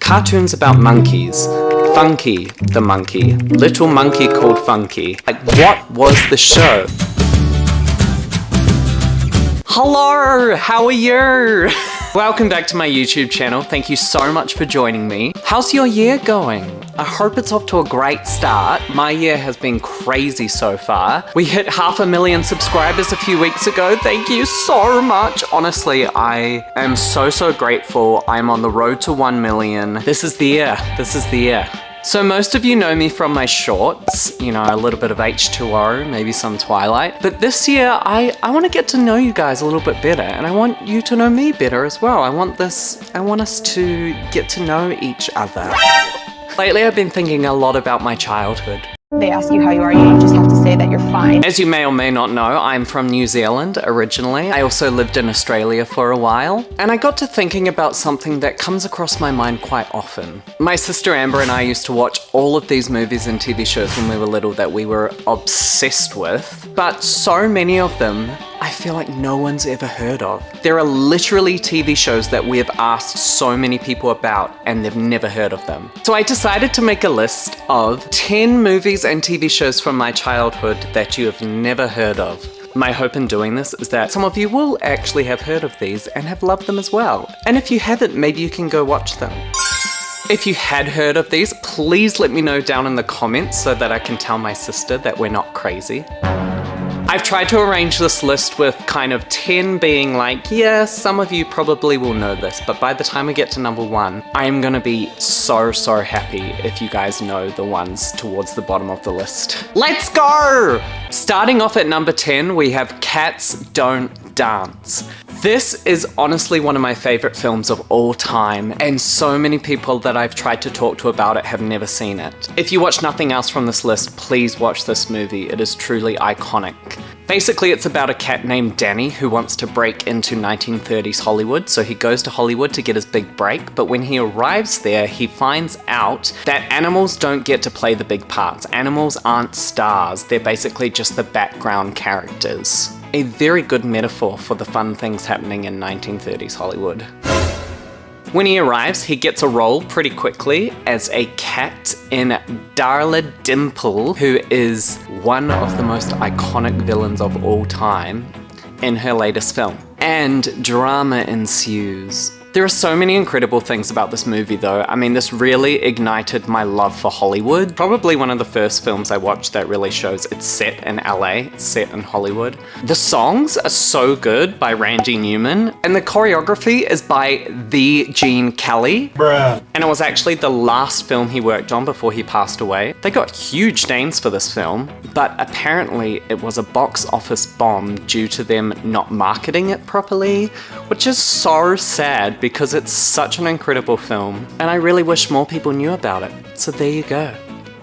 Cartoons about monkeys. Funky the monkey. Little monkey called Funky. Like, what was the show? Hello, how are you? Welcome back to my YouTube channel. Thank you so much for joining me. How's your year going? I hope it's off to a great start. My year has been crazy so far. We hit 500,000 subscribers a few weeks ago. Thank you so much. Honestly, I am so grateful. I'm on the road to 1 million. This is the year. This is the year. So most of you know me from my shorts, you know, a little bit of H2O, maybe some Twilight. But this year, I want to get to know you guys a little bit better, and I want you to know me better as well. I want us to get to know each other. Lately, I've been thinking a lot about my childhood. They ask you how you are, you just have to say that you're fine. As you may or may not know, I'm from New Zealand originally. I also lived in Australia for a while, and I got to thinking about something that comes across my mind quite often. My sister Amber and I used to watch all of these movies and TV shows when we were little that we were obsessed with, but so many of them I feel like no one's ever heard of. There are literally TV shows that we have asked so many people about and they've never heard of them. So I decided to make a list of 10 movies and TV shows from my childhood that you have never heard of. My hope in doing this is that some of you will actually have heard of these and have loved them as well. And if you haven't, maybe you can go watch them. If you had heard of these, please let me know down in the comments so that I can tell my sister that we're not crazy. I've tried to arrange this list with kind of 10 being like, yeah, some of you probably will know this, but by the time we get to number 1, I'm gonna be so happy if you guys know the ones towards the bottom of the list. Let's go! Starting off at number 10, we have Cats Don't Dance. This is honestly one of my favorite films of all time, and so many people that I've tried to talk to about it have never seen it. If you watch nothing else from this list, please watch this movie. It is truly iconic. Basically, it's about a cat named Danny who wants to break into 1930s Hollywood, so he goes to Hollywood to get his big break, but when he arrives there, he finds out that animals don't get to play the big parts. Animals aren't stars, they're basically just the background characters. A very good metaphor for the fun things happening in 1930s Hollywood. When he arrives, he gets a role pretty quickly as a cat in Darla Dimple, who is one of the most iconic villains of all time in her latest film. And drama ensues. There are so many incredible things about this movie though. I mean, this really ignited my love for Hollywood. Probably one of the first films I watched that really shows it's set in LA, it's set in Hollywood. The songs are so good by Randy Newman, and the choreography is by the Gene Kelly. Bruh. And it was actually the last film he worked on before he passed away. They got huge names for this film, but apparently it was a box office bomb due to them not marketing it properly, which is so sad because it's such an incredible film, and I really wish more people knew about it. So there you go.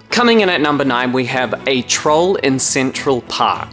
Coming in at number 9, we have A Troll in Central Park.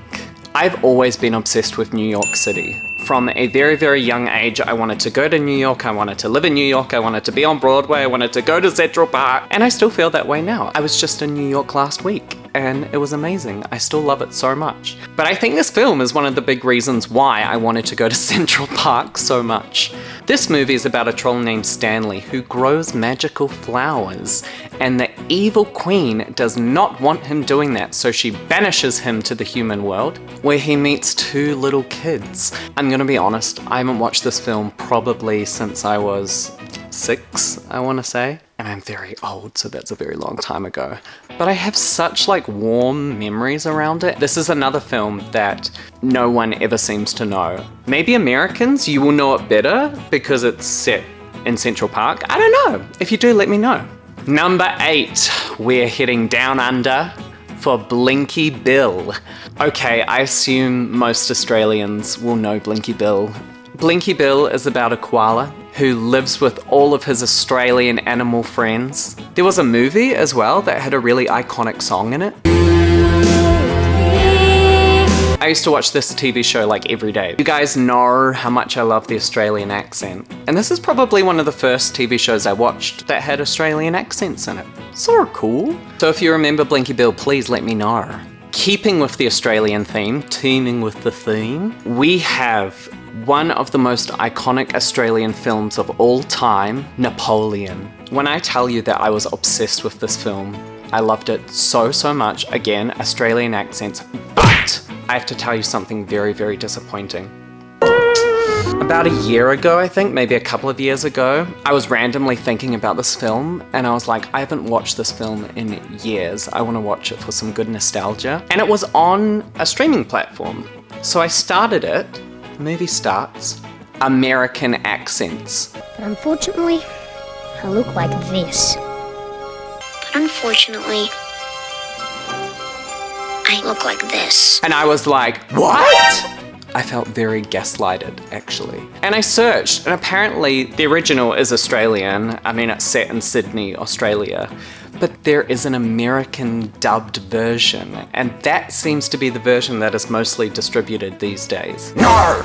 I've always been obsessed with New York City. From a very young age, I wanted to go to New York, I wanted to live in New York, I wanted to be on Broadway, I wanted to go to Central Park, and I still feel that way now. I was just in New York last week, and it was amazing. I still love it so much. But I think this film is one of the big reasons why I wanted to go to Central Park so much. This movie is about a troll named Stanley who grows magical flowers, and the evil queen does not want him doing that, so she banishes him to the human world, where he meets 2 little kids. I'm gonna be honest, I haven't watched this film probably since I was 6, I wanna say. And I'm very old, so that's a very long time ago. But I have such like warm memories around it. This is another film that no one ever seems to know. Maybe Americans, you will know it better because it's set in Central Park. I don't know. If you do, let me know. Number 8, we're heading down under for Blinky Bill. Okay, I assume most Australians will know Blinky Bill. Blinky Bill is about a koala who lives with all of his Australian animal friends. There was a movie as well that had a really iconic song in it. I used to watch this TV show like every day. You guys know how much I love the Australian accent. And this is probably one of the first TV shows I watched that had Australian accents in it. So cool. So if you remember Blinky Bill, please let me know. Keeping with the Australian theme, teaming with the theme, we have one of the most iconic Australian films of all time, Napoleon. When I tell you that I was obsessed with this film, I loved it so, so much. Again, Australian accents, but I have to tell you something very, very disappointing. About a year ago, I think, maybe a couple of years ago, I was randomly thinking about this film and I was like, I haven't watched this film in years. I want to watch it for some good nostalgia. And it was on a streaming platform. So I started it. The movie starts. American accents. But unfortunately, I look like this. But unfortunately, I look like this. And I was like, what? I felt very gaslighted, actually. And I searched, and apparently the original is Australian. I mean, it's set in Sydney, Australia. But there is an American dubbed version, and that seems to be the version that is mostly distributed these days. No!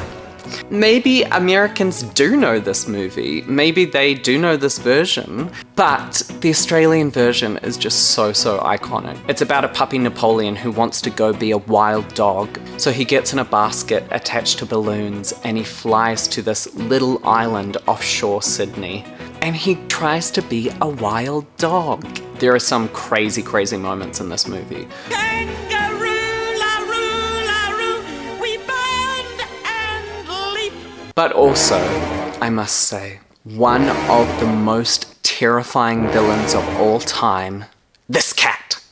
Maybe Americans do know this movie, maybe they do know this version, but the Australian version is just so, so iconic. It's about a puppy Napoleon who wants to go be a wild dog, so he gets in a basket attached to balloons and he flies to this little island offshore Sydney, and he tries to be a wild dog. There are some crazy, crazy moments in this movie. But also, I must say, one of the most terrifying villains of all time, this cat.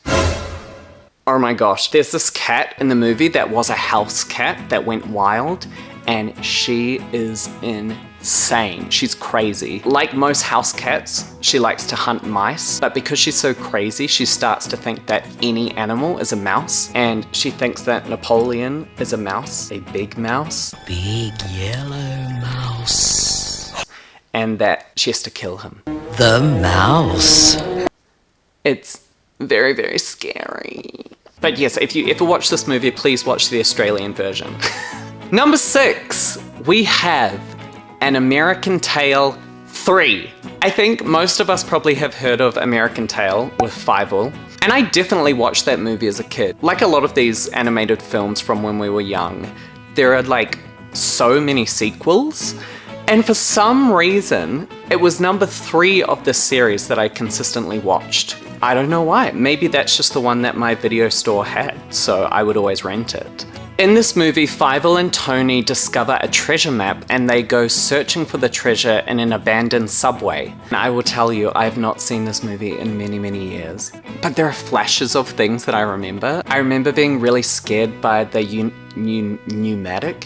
Oh my gosh, there's this cat in the movie that was a house cat that went wild, and she is insane. She's crazy. Like most house cats, she likes to hunt mice, but because she's so crazy, she starts to think that any animal is a mouse, and she thinks that Napoleon is a mouse, a big mouse. Big yellow mouse. And that she has to kill him. The mouse. It's very, very scary. But yes, if you ever watch this movie, please watch the Australian version. Number 6, we have An American Tail 3. I think most of us probably have heard of American Tail with Fievel, and I definitely watched that movie as a kid. Like a lot of these animated films from when we were young, there are like so many sequels, and for some reason, it was number 3 of this series that I consistently watched. I don't know why. Maybe that's just the one that my video store had, so I would always rent it. In this movie, Fievel and Tony discover a treasure map and they go searching for the treasure in an abandoned subway. And I will tell you, I have not seen this movie in many, many years. But there are flashes of things that I remember. I remember being really scared by the pneumatic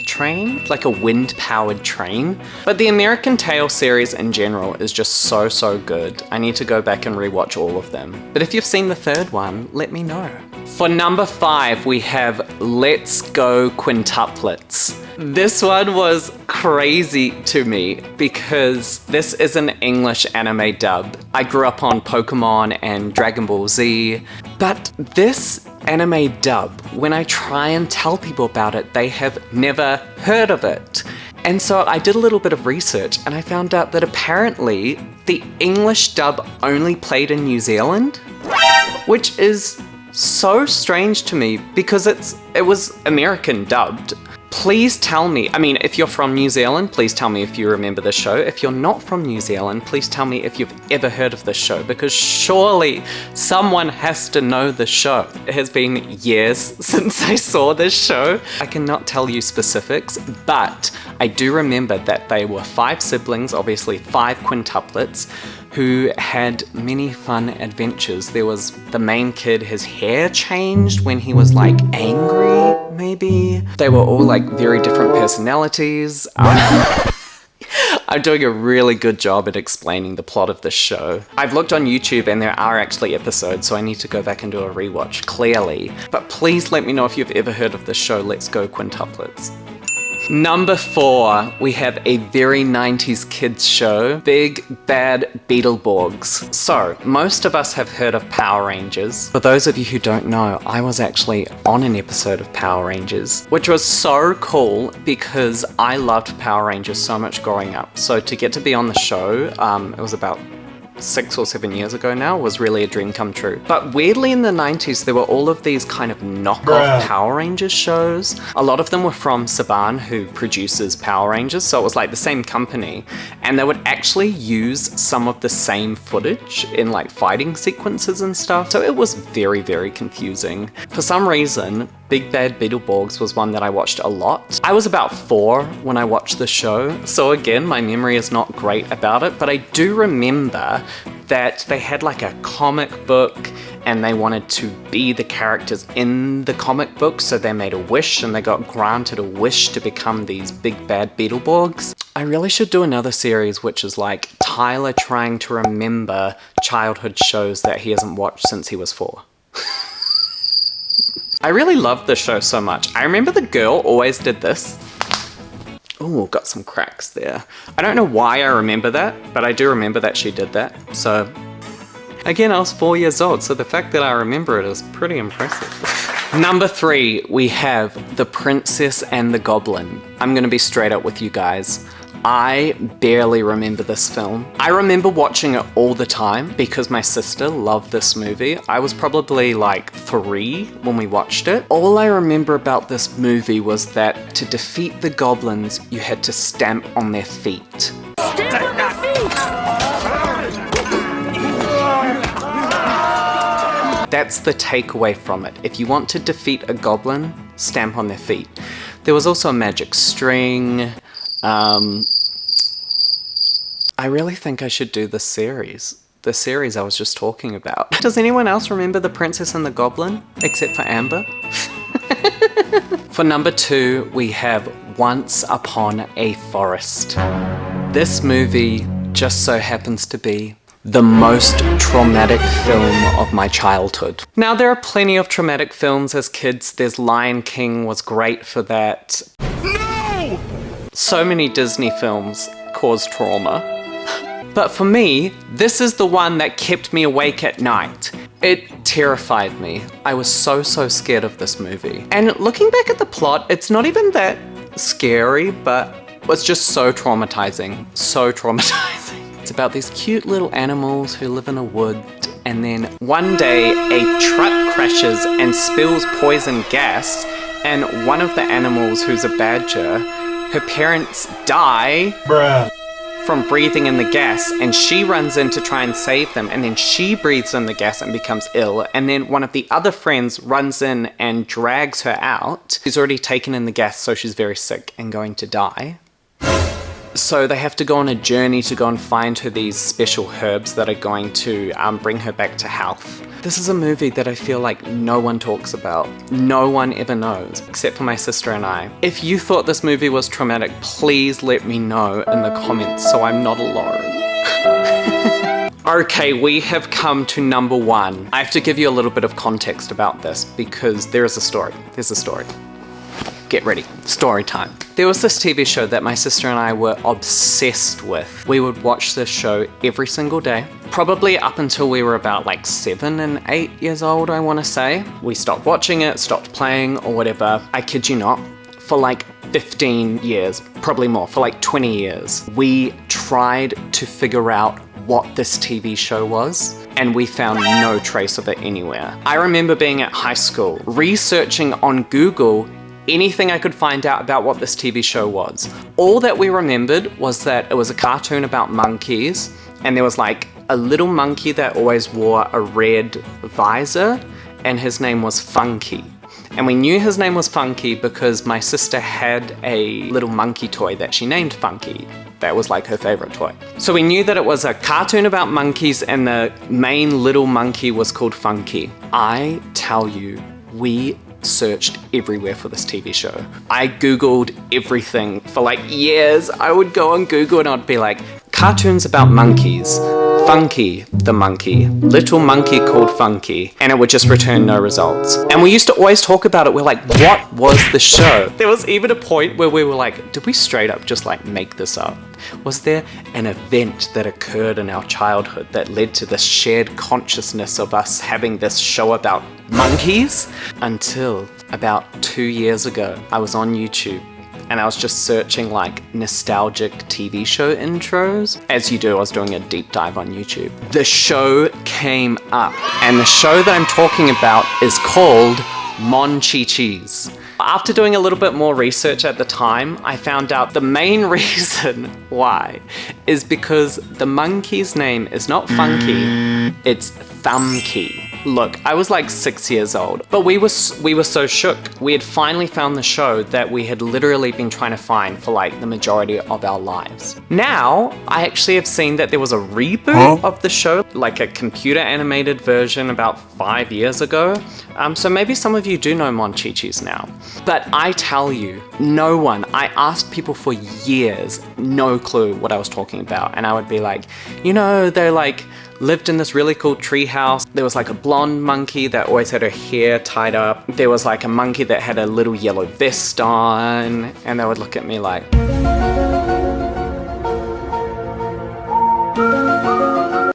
train, like a wind-powered train. But the American Tail series in general is just so, so good. I need to go back and rewatch all of them. But if you've seen the third one, let me know. For number 5, we have Let's Go Quintuplets. This one was crazy to me because this is an English anime dub. I grew up on Pokemon and Dragon Ball Z, but this anime dub, when I try and tell people about it, they have never heard of it. And so I did a little bit of research and I found out that apparently the English dub only played in New Zealand, which is so strange to me because it was American dubbed. Please tell me, I mean, if you're from New Zealand, please tell me if you remember the show. If you're not from New Zealand, please tell me if you've ever heard of this show, because surely someone has to know the show. It has been years since I saw this show. I cannot tell you specifics, but I do remember that they were 5 siblings, obviously 5 quintuplets, who had many fun adventures. There was the main kid, his hair changed when he was like angry, maybe. They were all like very different personalities. I'm doing a really good job at explaining the plot of this show. I've looked on YouTube and there are actually episodes, so I need to go back and do a rewatch, clearly. But please let me know if you've ever heard of this show, Let's Go Quintuplets. Number 4, we have a very 90s kids show, Big Bad Beetleborgs. So, most of us have heard of Power Rangers. For those of you who don't know, I was actually on an episode of Power Rangers, which was so cool because I loved Power Rangers so much growing up. So to get to be on the show, it was about 6 or 7 years ago now was really a dream come true. But weirdly in the 90s there were all of these kind of knockoff Power Rangers shows. A lot of them were from Saban, who produces Power Rangers, so it was like the same company, and they would actually use some of the same footage in like fighting sequences and stuff, so it was very, very confusing. For some reason, Big Bad Beetleborgs was one that I watched a lot. I was about 4 when I watched the show, so again, my memory is not great about it, but I do remember that they had like a comic book and they wanted to be the characters in the comic book, so they made a wish and they got granted a wish to become these Big Bad Beetleborgs. I really should do another series which is like Tyler trying to remember childhood shows that he hasn't watched since he was 4. I really loved this show so much. I remember the girl always did this. Ooh, got some cracks there. I don't know why I remember that, but I do remember that she did that. So, again, I was 4 years old, so the fact that I remember it is pretty impressive. Number 3, we have The Princess and the Goblin. I'm gonna be straight up with you guys. I barely remember this film. I remember watching it all the time because my sister loved this movie. I was probably like 3 when we watched it. All I remember about this movie was that to defeat the goblins, you had to stamp on their feet. Stamp on their feet! That's the takeaway from it. If you want to defeat a goblin, stamp on their feet. There was also a magic string. I really think I should do the series I was just talking about. Does anyone else remember The Princess and the Goblin? Except for Amber? For number 2, we have Once Upon a Forest. This movie just so happens to be the most traumatic film of my childhood. Now, there are plenty of traumatic films as kids. There's Lion King was great for that. No! So many Disney films cause trauma. But for me, this is the one that kept me awake at night. It terrified me. I was so scared of this movie. And looking back at the plot, it's not even that scary, but it was just so traumatizing. So traumatizing. It's about these cute little animals who live in a wood, and then one day a truck crashes and spills poison gas, and one of the animals, who's a badger, her parents die from breathing in the gas, and she runs in to try and save them, and then she breathes in the gas and becomes ill, and then one of the other friends runs in and drags her out. She's already taken in the gas, so she's very sick and going to die. So they have to go on a journey to go and find her these special herbs that are going to bring her back to health. This is a movie that I feel like no one talks about. No one ever knows, except for my sister and I. If you thought this movie was traumatic, please let me know in the comments so I'm not alone. Okay, we have come to number 1. I have to give you a little bit of context about this because there is a story. There's a story. Get ready, story time. There was this TV show that my sister and I were obsessed with. We would watch this show every single day, probably up until we were about like 7 and 8 years old, I want to say. We stopped watching it, stopped playing or whatever. I kid you not, for like 15 years, probably more, for like 20 years. We tried to figure out what this TV show was, and we found no trace of it anywhere. I remember being at high school, researching on Google anything I could find out about what this TV show was. All that we remembered was that it was a cartoon about monkeys, and there was like a little monkey that always wore a red visor, and his name was Funky. And we knew his name was Funky because my sister had a little monkey toy that she named Funky. That was like her favorite toy. So we knew that it was a cartoon about monkeys and the main little monkey was called Funky. I tell you, we searched everywhere for this TV show. I Googled everything for like years. I would go on Google and I'd be like, cartoons about monkeys, Funky the monkey, little monkey called Funky, and it would just return no results. And we used to always talk about it. We're like, what was the show? There was even a point where we were like, did we straight up just like make this up? Was there an event that occurred in our childhood that led to this shared consciousness of us having this show about monkeys? Until about 2 years ago, I was on YouTube and I was just searching like nostalgic TV show intros. As you do, I was doing a deep dive on YouTube. The show came up, and the show that I'm talking about is called MichiChees. After doing a little bit more research at the time, I found out the main reason why is because the monkey's name is not Funky, it's Thumbkey. Look, I was like 6 years old, but we were so shook. We had finally found the show that we had literally been trying to find for like the majority of our lives. Now, I actually have seen that there was a reboot of the show, like a computer animated version about 5 years ago. So maybe some of you do know MichiChees now. But I tell you, no one, I asked people for years, no clue what I was talking about. And I would be like, you know, they're like, lived in this really cool tree house. There was like a blonde monkey that always had her hair tied up. There was like a monkey that had a little yellow vest on, and they would look at me like...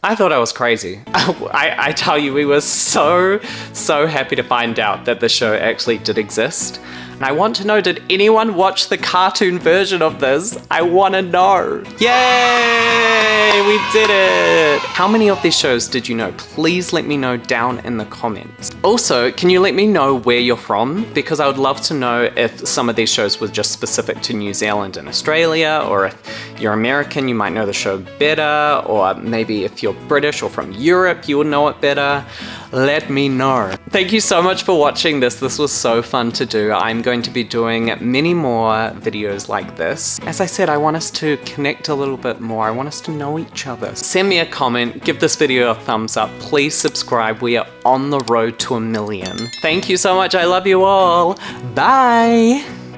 I thought I was crazy. I tell you, we were so happy to find out that the show actually did exist. And I want to know, did anyone watch the cartoon version of this? I want to know. Yay! We did it! How many of these shows did you know? Please let me know down in the comments. Also, can you let me know where you're from? Because I would love to know if some of these shows were just specific to New Zealand and Australia, or if you're American, you might know the show better, or maybe if you're British or from Europe, you would know it better. Let me know. Thank you so much for watching this. This was so fun to do. I'm going to be doing many more videos like this. As I said, I want us to connect a little bit more. I want us to know each other. Send me a comment, give this video a thumbs up. Please subscribe. We are on the road to 1 million. Thank you so much. I love you all. Bye.